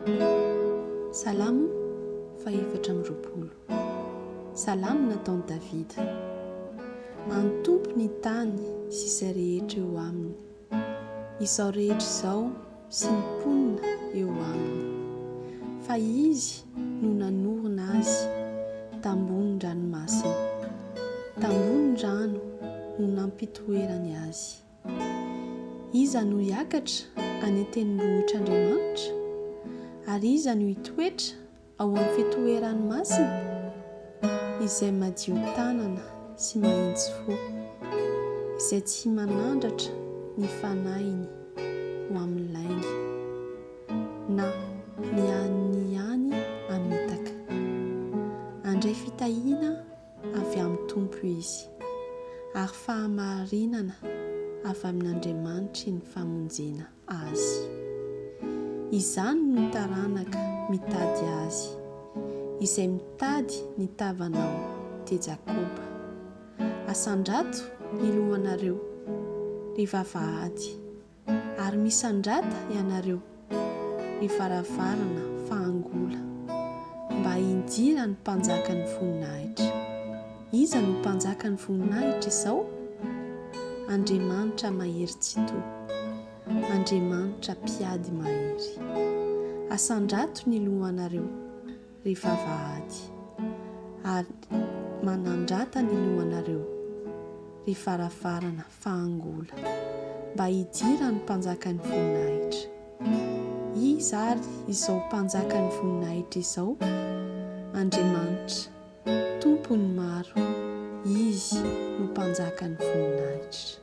Salamo faefatra amin'ny roapolo. Salamo nataon'i Davida. Antompo ny tany sy izay rehetra eo aminy, izao rehetra izao sy ny mponina eo aminy. Fa izy no nanorina azy tambony ranomasina, tambony rano no nampitoerany azy. Iza no hiakatra any an-tendrombohitr'Andriamanitra, ary iza no hitoetra ao amin'ny fitoerany masina, izay madio tanana sy mahitsy fo, izay tsy manandratra ny fanainy ho amin'ny lainy, na ny any amitaka. Andray fitahiana avy amin'ny Tompo izy, ary fahamarinana avy amin'Andriamanitra ny famonjena azy. Izany no taranaka mitady azy, izay mitady ny tavanao te Jakoba. Asandrato ny lohanareo ry vavahady, ary misandrata ianareo ry varavarana fahangola, mba hindira ny mpanjaka ny voninahitra. Iza no mpanjaka ny voninahitra izao? Andriamanitra mahery tsy toa, Andriamanitra mpiady mahery. Asandrato ny lohanareo ry vavahady, ary manandrata ny lohanareo ry varavarana fahangola, mba hidira ny mpanjaka ny voninahitra. Iza ary izao mpanjaka ny voninahitra izao? Andriamanitra, Tompony maro, izy no mpanjaka ny voninahitra.